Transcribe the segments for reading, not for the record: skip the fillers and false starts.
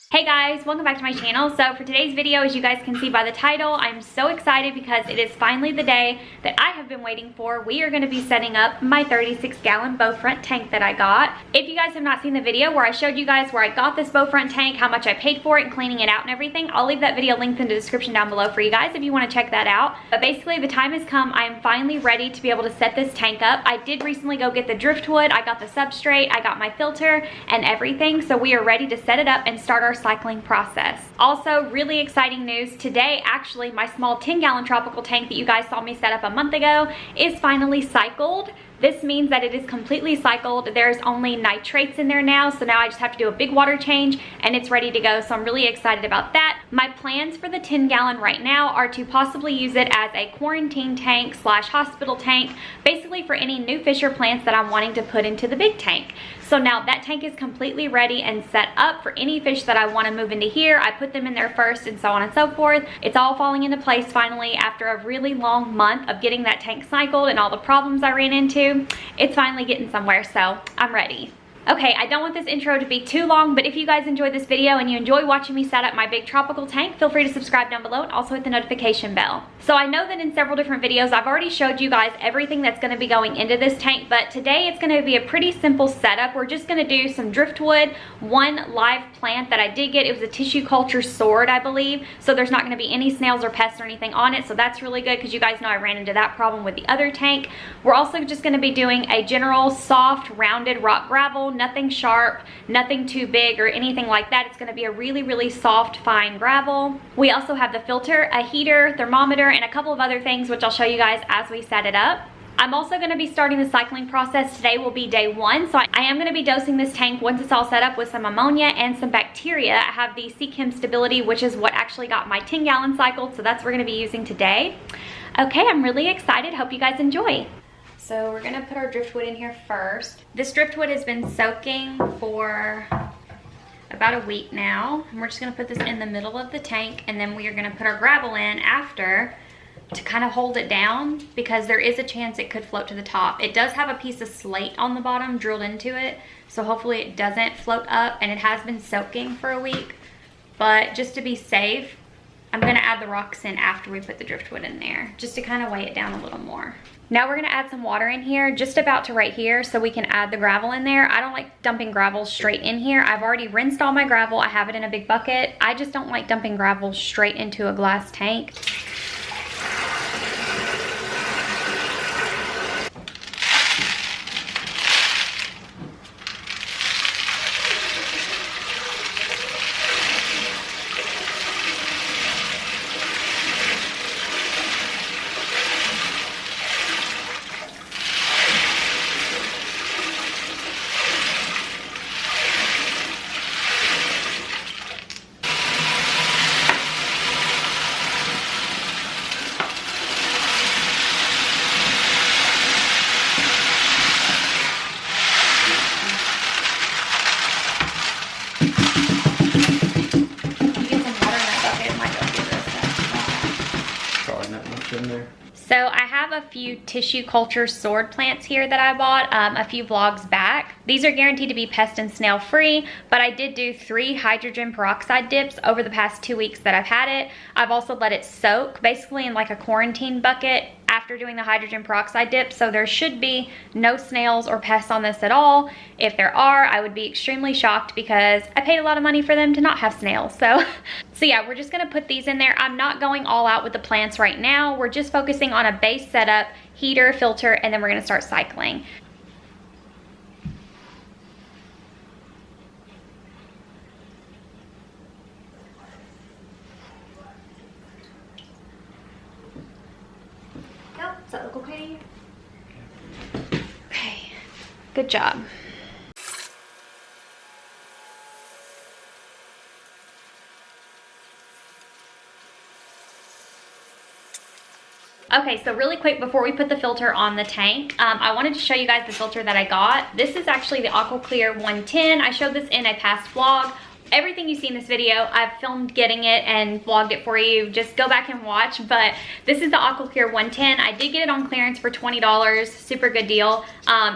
Hey guys, welcome back to my channel. So for today's video, as you guys can see by the title, I'm so excited because it is finally the day that I have been waiting for. We are going to be setting up my 36-gallon bow front tank that I got. If you guys have not seen the video where I showed you guys where I got this bow front tank, how much I paid for it and cleaning it out and everything, I'll leave that video linked in the description down below for you guys if you want to check that out. But basically the time has come. I am finally ready to be able to set this tank up. I did recently go get the driftwood, I got the substrate, I got my filter and everything. So we are ready to set it up and start our cycling process. Also, really exciting news today, actually my small 10-gallon tropical tank that you guys saw me set up a month ago is finally cycled. This means that it is completely cycled. There's only nitrates in there now, so now I just have to do a big water change and it's ready to go. So I'm really excited about that. My plans for the 10-gallon right now are to possibly use it as a quarantine tank / hospital tank, basically for any new fish or plants that I'm wanting to put into the big tank. So now that tank is completely ready and set up for any fish that I want to move into here. I put them in there first and so on and so forth. It's all falling into place finally after a really long month of getting that tank cycled and all the problems I ran into. It's finally getting somewhere, so I'm ready. Okay, I don't want this intro to be too long, but if you guys enjoyed this video and you enjoy watching me set up my big tropical tank, feel free to subscribe down below and also hit the notification bell. So I know that in several different videos, I've already showed you guys everything that's gonna be going into this tank, but today it's gonna be a pretty simple setup. We're just gonna do some driftwood, one live plant that I did get. It was a tissue culture sword, I believe. So there's not gonna be any snails or pests or anything on it. So that's really good because you guys know I ran into that problem with the other tank. We're also just gonna be doing a general soft, rounded rock gravel, nothing sharp, nothing too big or anything like that. It's going to be a really, really soft, fine gravel. We also have the filter, a heater, thermometer, and a couple of other things, which I'll show you guys as we set it up. I'm also going to be starting the cycling process. Today will be day one, so I am going to be dosing this tank once it's all set up with some ammonia and some bacteria. I have the Sea Chem Stability, which is what actually got my 10-gallon cycled, so that's what we're going to be using today. Okay, I'm really excited. Hope you guys enjoy. So we're gonna put our driftwood in here first. This driftwood has been soaking for about a week now. And we're just gonna put this in the middle of the tank and then we are gonna put our gravel in after to kind of hold it down because there is a chance it could float to the top. It does have a piece of slate on the bottom drilled into it, so hopefully it doesn't float up, and it has been soaking for a week. But just to be safe, I'm gonna add the rocks in after we put the driftwood in there, just to kind of weigh it down a little more. Now we're gonna add some water in here, just about to right here, so we can add the gravel in there. I don't like dumping gravel straight in here. I've already rinsed all my gravel. I have it in a big bucket. I just don't like dumping gravel straight into a glass tank. So I have a few tissue culture sword plants here that I bought a few vlogs back. These are guaranteed to be pest and snail free, but I did do 3 hydrogen peroxide dips over the past 2 weeks that I've had it. I've also let it soak basically in like a quarantine bucket after doing the hydrogen peroxide dip, so there should be no snails or pests on this at all. If there are, I would be extremely shocked because I paid a lot of money for them to not have snails. So yeah, we're just gonna put these in there. I'm not going all out with the plants right now. We're just focusing on a base setup, heater, filter, and then we're gonna start cycling. Does that look okay? Okay, good job. Okay, so really quick before we put the filter on the tank, I wanted to show you guys the filter that I got. This is actually the Aqua Clear 110. I showed this in a past vlog. Everything you see in this video, I've filmed getting it and vlogged it for you. Just go back and watch. But this is the Aqua Clear 110. I did get it on clearance for $20. Super good deal.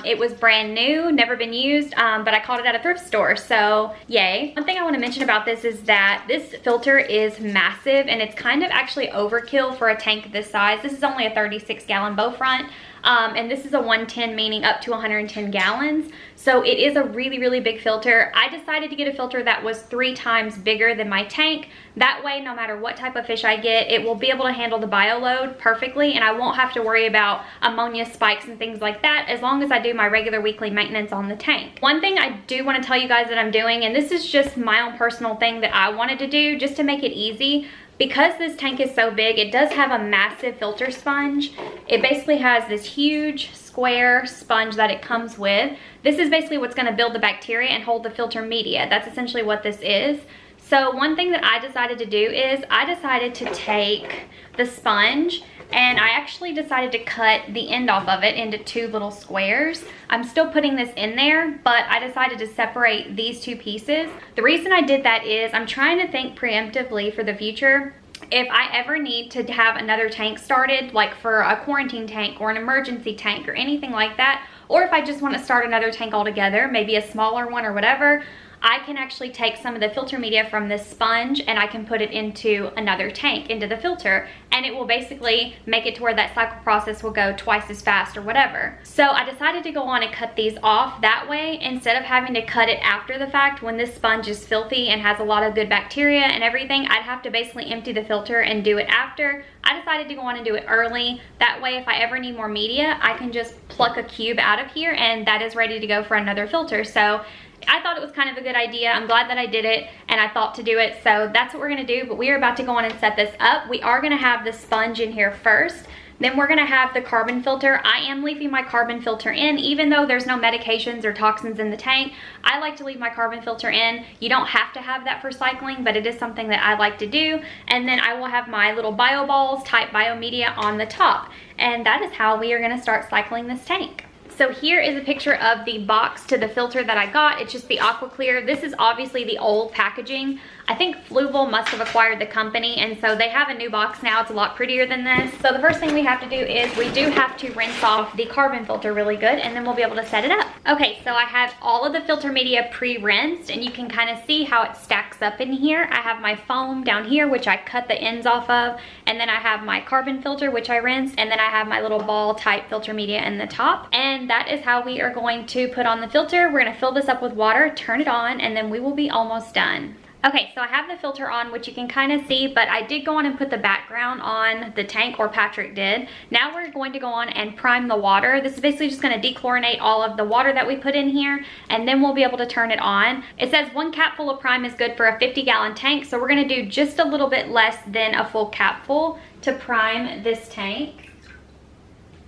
It was brand new, never been used, but I caught it at a thrift store, so yay. One thing I want to mention about this is that this filter is massive, and it's kind of actually overkill for a tank this size. This is only a 36-gallon bow front. And this is a 110, meaning up to 110 gallons. So it is a really, really big filter. I decided to get a filter that was 3 times bigger than my tank. That way, no matter what type of fish I get, it will be able to handle the bio load perfectly, and I won't have to worry about ammonia spikes and things like that as long as I do my regular weekly maintenance on the tank. One thing I do want to tell you guys that I'm doing, and this is just my own personal thing that I wanted to do just to make it easy. Because this tank is so big, it does have a massive filter sponge. It basically has this huge square sponge that it comes with. This is basically what's going to build the bacteria and hold the filter media. That's essentially what this is. So one thing that I decided to do is I decided to take the sponge, and I actually decided to cut the end off of it into 2 little squares. I'm still putting this in there, but I decided to separate these 2 pieces. The reason I did that is I'm trying to think preemptively for the future. If I ever need to have another tank started, like for a quarantine tank or an emergency tank or anything like that, or if I just want to start another tank altogether, maybe a smaller one or whatever, I can actually take some of the filter media from this sponge and I can put it into another tank, into the filter, and it will basically make it to where that cycle process will go twice as fast or whatever. So I decided to go on and cut these off that way instead of having to cut it after the fact when this sponge is filthy and has a lot of good bacteria and everything. I'd have to basically empty the filter and do it after. I decided to go on and do it early. That way, if I ever need more media, I can just pluck a cube out of here and that is ready to go for another filter. So I thought it was kind of a good idea. I'm glad that I did it and I thought to do it. So that's what we're going to do. But we are about to go on and set this up. We are going to have the sponge in here first. Then we're going to have the carbon filter. I am leaving my carbon filter in, even though there's no medications or toxins in the tank. I like to leave my carbon filter in. You don't have to have that for cycling, but it is something that I like to do. And then I will have my little bio balls type biomedia on the top. And that is how we are going to start cycling this tank. So here is a picture of the box to the filter that I got. It's just the Aqua Clear. This is obviously the old packaging. I think Fluval must have acquired the company, and so they have a new box now. It's a lot prettier than this. So the first thing we have to do is we do have to rinse off the carbon filter really good, and then we'll be able to set it up. Okay, so I have all of the filter media pre-rinsed, and you can kind of see how it stacks up in here. I have my foam down here, which I cut the ends off of, and then I have my carbon filter, which I rinsed, and then I have my little ball type filter media in the top. And that is how we are going to put on the filter. We're going to fill this up with water, turn it on, and then we will be almost done. Okay, so I have the filter on, which you can kind of see, but I did go on and put the background on the tank, or Patrick did. Now we're going to go on and prime the water. This is basically just going to dechlorinate all of the water that we put in here, and then we'll be able to turn it on. It says 1 cap full of prime is good for a 50-gallon tank, so we're going to do just a little bit less than a full cap full to prime this tank.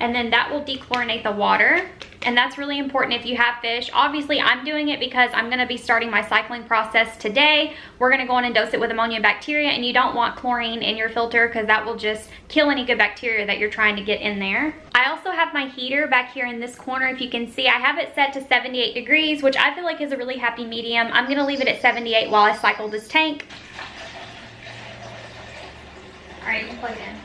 And then that will dechlorinate the water. And that's really important if you have fish. Obviously, I'm doing it because I'm going to be starting my cycling process today. We're going to go on and dose it with ammonia bacteria, and you don't want chlorine in your filter because that will just kill any good bacteria that you're trying to get in there. I also have my heater back here in this corner. If you can see, I have it set to 78 degrees, which I feel like is a really happy medium. I'm going to leave it at 78 while I cycle this tank. All right, you can plug it in.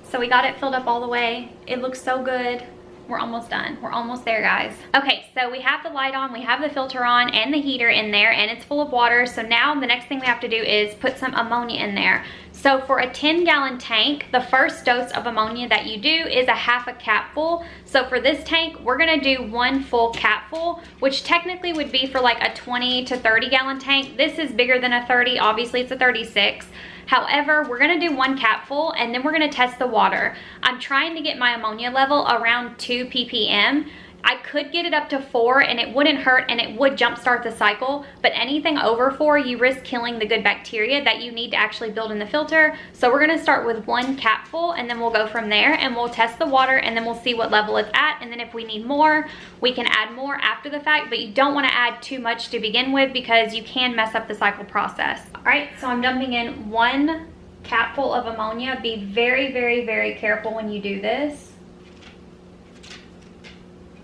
So we got it filled up all the way. It looks so good. We're almost done. We're almost there, guys. Okay, so we have the light on, we have the filter on and the heater in there, and it's full of water. So now the next thing we have to do is put some ammonia in there. So for a 10-gallon tank, the first dose of ammonia that you do is a half a capful. So for this tank, we're gonna do 1 full capful, which technically would be for like a 20 to 30-gallon tank. This is bigger than a 30, obviously it's a 36. However, we're gonna do 1 capful and then we're gonna test the water. I'm trying to get my ammonia level around 2 ppm. I could get it up to 4 and it wouldn't hurt and it would jumpstart the cycle, but anything over 4, you risk killing the good bacteria that you need to actually build in the filter. So we're gonna start with 1 capful and then we'll go from there, and we'll test the water and then we'll see what level it's at, and then if we need more, we can add more after the fact, but you don't wanna add too much to begin with because you can mess up the cycle process. All right, so I'm dumping in 1 capful of ammonia. Be very, very, very careful when you do this.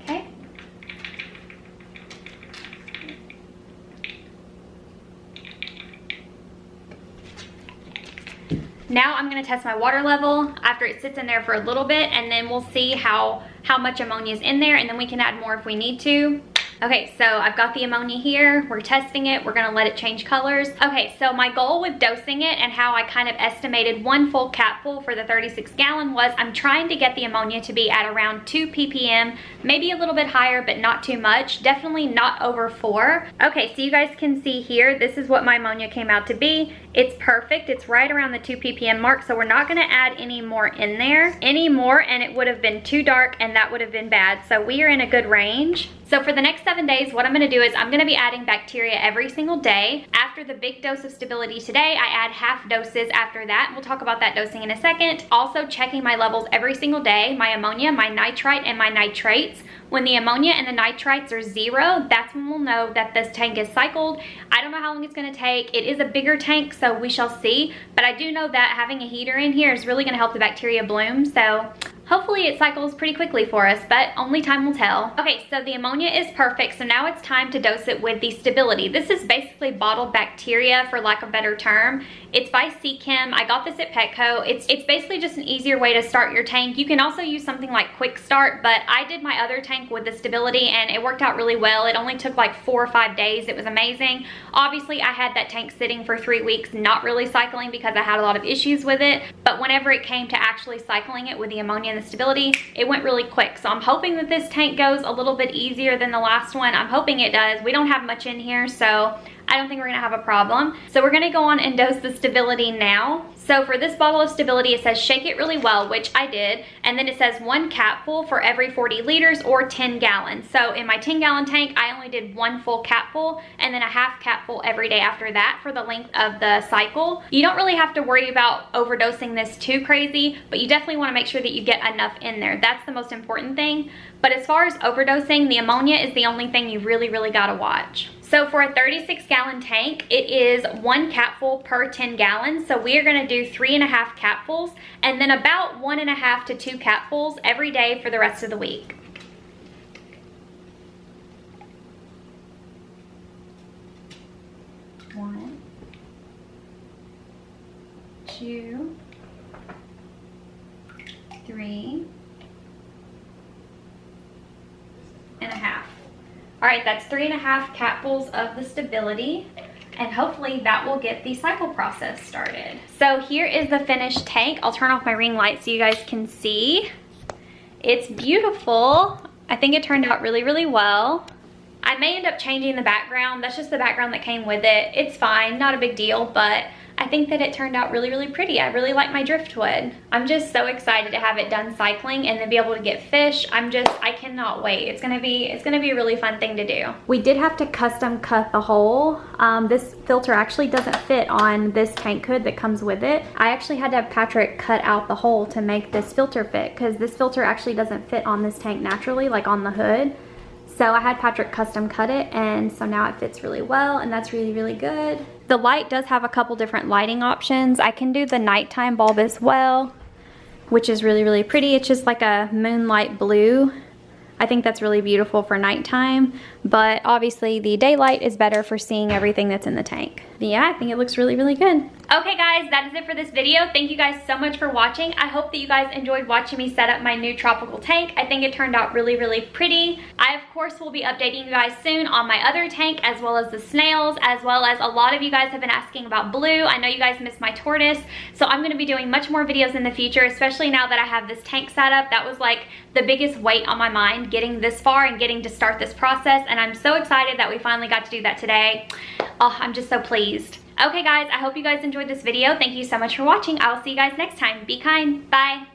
Okay. Now I'm going to test my water level after it sits in there for a little bit, and then we'll see how much ammonia is in there, and then we can add more if we need to. Okay, so I've got the ammonia here. We're testing it. We're gonna let it change colors. Okay, so my goal with dosing it and how I kind of estimated 1 full capful for the 36 gallon was I'm trying to get the ammonia to be at around 2 ppm, maybe a little bit higher, but not too much. Definitely not over 4. Okay, so you guys can see here, this is what my ammonia came out to be. It's perfect. It's right around the 2 ppm mark, so we're not gonna add any more in there. Any more and it would have been too dark and that would have been bad. So we are in a good range. So for the next 7 days, what I'm gonna do is I'm gonna be adding bacteria every single day. After the big dose of stability today, I add half doses after that. We'll talk about that dosing in a second. Also checking my levels every single day, my ammonia, my nitrite, and my nitrates. When the ammonia and the nitrites are 0, that's when we'll know that this tank is cycled. I don't know how long it's gonna take. It is a bigger tank, so we shall see. But I do know that having a heater in here is really gonna help the bacteria bloom. So hopefully it cycles pretty quickly for us, but only time will tell. Okay, so the ammonia is perfect, so now it's time to dose it with the stability. This is basically bottled bacteria, for lack of a better term. It's by Chem. I got this at Petco. It's basically just an easier way to start your tank. You can also use something like Quick Start, but I did my other tank with the stability and it worked out really well. It only took like 4 or 5 days. It was amazing. Obviously, I had that tank sitting for 3 weeks, not really cycling because I had a lot of issues with it, but whenever it came to actually cycling it with the ammonia and the stability, it went really quick. So I'm hoping that this tank goes a little bit easier than the last one. I'm hoping it does. We don't have much in here, so I don't think we're gonna have a problem. So we're gonna go on and dose the stability now. So for this bottle of stability, it says shake it really well, which I did. And then it says 1 capful for every 40 liters or 10 gallons. So in my 10 gallon tank, I only did 1 full capful and then a half capful every day after that for the length of the cycle. You don't really have to worry about overdosing this too crazy, but you definitely wanna make sure that you get enough in there. That's the most important thing. But as far as overdosing, the ammonia is the only thing you really, really gotta watch. So for a 36 gallon tank, it is 1 capful per 10 gallons. So we are gonna do 3.5 capfuls and then about 1.5 to 2 capfuls every day for the rest of the week. One, 2, 3.5. All right, that's 3.5 capfuls of the stability, and hopefully that will get the cycle process started. So here is the finished tank. I'll turn off my ring light so you guys can see. It's beautiful. I think it turned out really, really well. I may end up changing the background. That's just the background that came with it. It's fine, not a big deal, but I think that it turned out really, really pretty. I really like my driftwood. I'm just so excited to have it done cycling and then be able to get fish. I cannot wait. It's gonna be a really fun thing to do. We did have to custom cut the hole. This filter actually doesn't fit on this tank hood that comes with it. I actually had to have Patrick cut out the hole to make this filter fit because this filter actually doesn't fit on this tank naturally, like on the hood. So I had Patrick custom cut it, and so now it fits really well, and that's really, really good. The light does have a couple different lighting options. I can do the nighttime bulb as well, which is really, really pretty. It's just like a moonlight blue. I think that's really beautiful for nighttime, but obviously the daylight is better for seeing everything that's in the tank. But yeah, I think it looks really, really good. Okay guys, that is it for this video. Thank you guys so much for watching. I hope that you guys enjoyed watching me set up my new tropical tank. I think it turned out really, really pretty. I of course will be updating you guys soon on my other tank, as well as the snails, as well as a lot of you guys have been asking about blue. I know you guys missed my tortoise, so I'm gonna be doing much more videos in the future, especially now that I have this tank set up. That was like the biggest weight on my mind, getting this far and getting to start this process, and I'm so excited that we finally got to do that today. Oh, I'm just so pleased. Okay guys, I hope you guys enjoyed this video. Thank you so much for watching. I will see you guys next time. Be kind. Bye.